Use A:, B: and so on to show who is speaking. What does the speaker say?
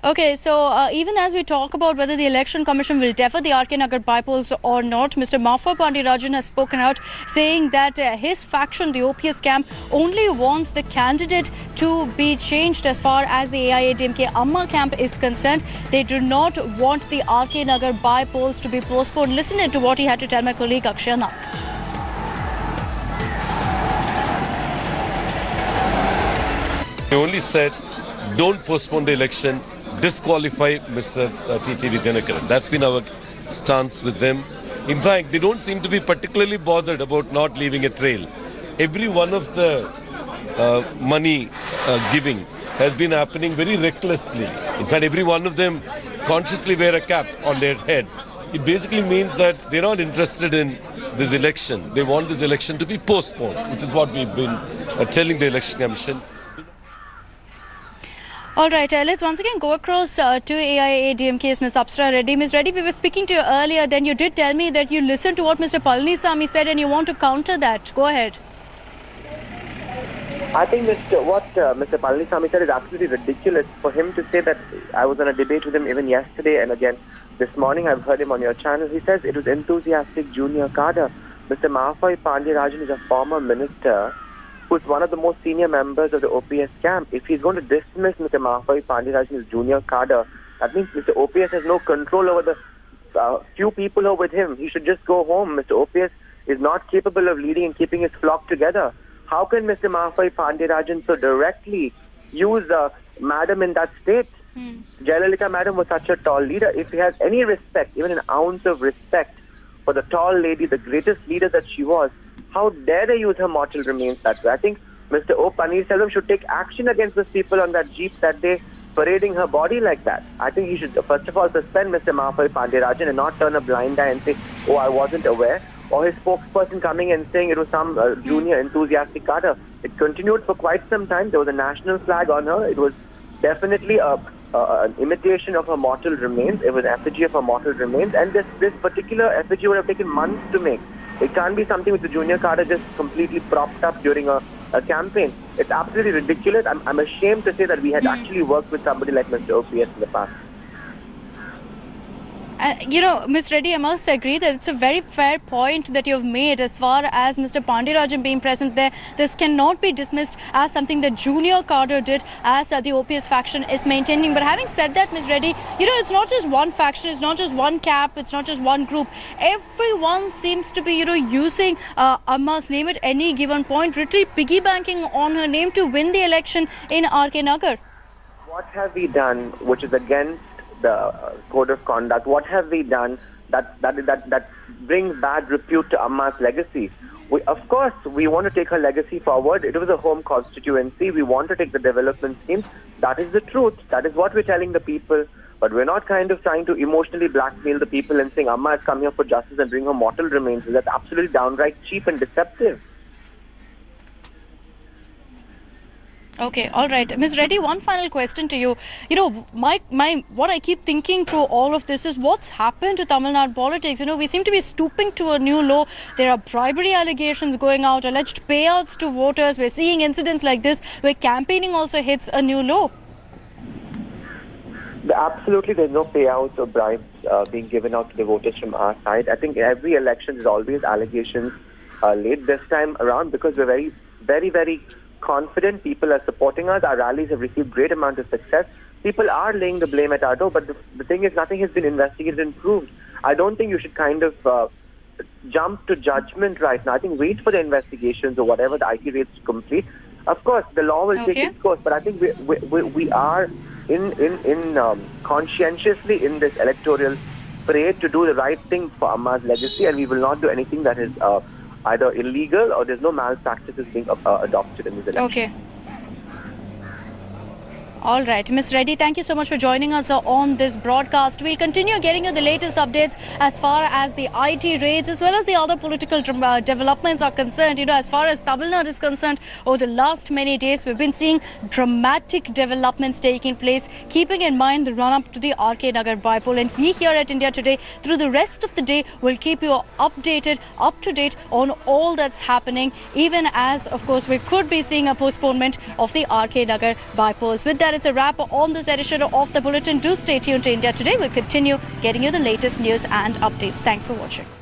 A: Okay, so even as we talk about whether the Election Commission will defer the RK Nagar bypolls or not, Mr. Mafoy Pandeyarajan has spoken out saying that his faction, the OPS camp, only wants the candidate to be changed as far as the AIADMK Amma camp is concerned. They do not want the RK Nagar bypolls to be postponed. Listen to what he had to tell my colleague Akshay Nag.
B: He only said, don't postpone the election, disqualify Mr. TTV Dinakaran. That's been our stance with them. In fact, they don't seem to be particularly bothered about not leaving a trail. Every one of the money giving has been happening very recklessly. In fact, every one of them consciously wear a cap on their head. It basically means that they're not interested in this election. They want this election to be postponed, which is what we've been telling the Election Commission.
A: All right, let's once again go across to AIADMK's Ms. Apsara Reddy. Ms. Reddy, we were speaking to you earlier, then you did tell me that you listened to what Mr. Palanisamy said and you want to counter that. Go ahead.
C: I think what Mr. Palanisamy said is absolutely ridiculous. For him to say that, I was on a debate with him even yesterday and again this morning, I've heard him on your channel. He says it was enthusiastic junior cadre. Mr. Mafoy Pandeyarajan is a former minister who's one of the most senior members of the OPS camp. If he's going to dismiss Mr. Mafoy Pandeyarajan as junior cadre, that means Mr. OPS has no control over the few people who are with him. He should just go home. Mr. OPS is not capable of leading and keeping his flock together. How can Mr. Mafoy Pandeyarajan so directly use madam in that state? Jayalalitha madam was such a tall leader. If he has any respect, even an ounce of respect for the tall lady, the greatest leader that she was, how dare they use her mortal remains that way? I think Mr. O. Paneerselvam should take action against those people on that jeep that day parading her body like that. I think he should first of all suspend Mr. Mafoy Pandeyarajan and not turn a blind eye and say, oh, I wasn't aware. Or his spokesperson coming and saying it was some junior enthusiastic cadre. It continued for quite some time. There was a national flag on her. It was definitely an imitation of her mortal remains. It was an effigy of her mortal remains. And this particular effigy would have taken months to make. It can't be something with the junior cadre just completely propped up during a campaign. It's absolutely ridiculous. I'm ashamed to say that we had actually worked with somebody like Mr. OPS in the past.
A: You know, Ms. Reddy, I must agree that it's a very fair point that you've made as far as Mr. Pandeyarajan being present there. This cannot be dismissed as something that junior cadre did, as the OPS faction is maintaining. But having said that, Ms. Reddy, you know, it's not just one faction, it's not just one camp, it's not just one group. Everyone seems to be, you know, using Amma's name at any given point, literally piggybanking on her name to win the election in RK Nagar.
C: What have we done which is against the code of conduct? What have we done that brings bad repute to Amma's legacy? Of course, we want to take her legacy forward. It was a home constituency. We want to take the development schemes. That is the truth. That is what we're telling the people. But we're not kind of trying to emotionally blackmail the people and saying Amma has come here for justice and bring her mortal remains. That's absolutely downright cheap and deceptive.
A: Okay, all right. Ms. Reddy, one final question to you. You know, what I keep thinking through all of this is what's happened to Tamil Nadu politics. You know, we seem to be stooping to a new low. There are bribery allegations going out, alleged payouts to voters. We're seeing incidents like this where campaigning also hits a new low.
C: Absolutely, there's no payouts or bribes being given out to the voters from our side. I think every election there's always allegations laid this time around because we're very, very, very confident. People are supporting us. Our rallies have received great amount of success. People are laying the blame at our door, but the thing is nothing has been investigated and proved. I don't think you should kind of jump to judgment right now. I think wait for the investigations or whatever the IT raids to complete. Of course, the law will take its course, but I think we are conscientiously in this electoral parade to do the right thing for Amma's legacy, and we will not do anything that is either illegal or there's no malpractices being adopted in this election.
A: Okay. All right, Ms. Reddy, thank you so much for joining us on this broadcast. We'll continue getting you the latest updates as far as the IT raids as well as the other political developments are concerned. You know, as far as Tamil Nadu is concerned, over the last many days, we've been seeing dramatic developments taking place, keeping in mind the run-up to the RK Nagar bypoll. And we here at India Today, through the rest of the day, will keep you updated, up to date on all that's happening, even as, of course, we could be seeing a postponement of the RK Nagar bypolls. With that, that it's a wrap on this edition of the Bulletin. Do stay tuned to India Today. We'll continue getting you the latest news and updates. Thanks for watching.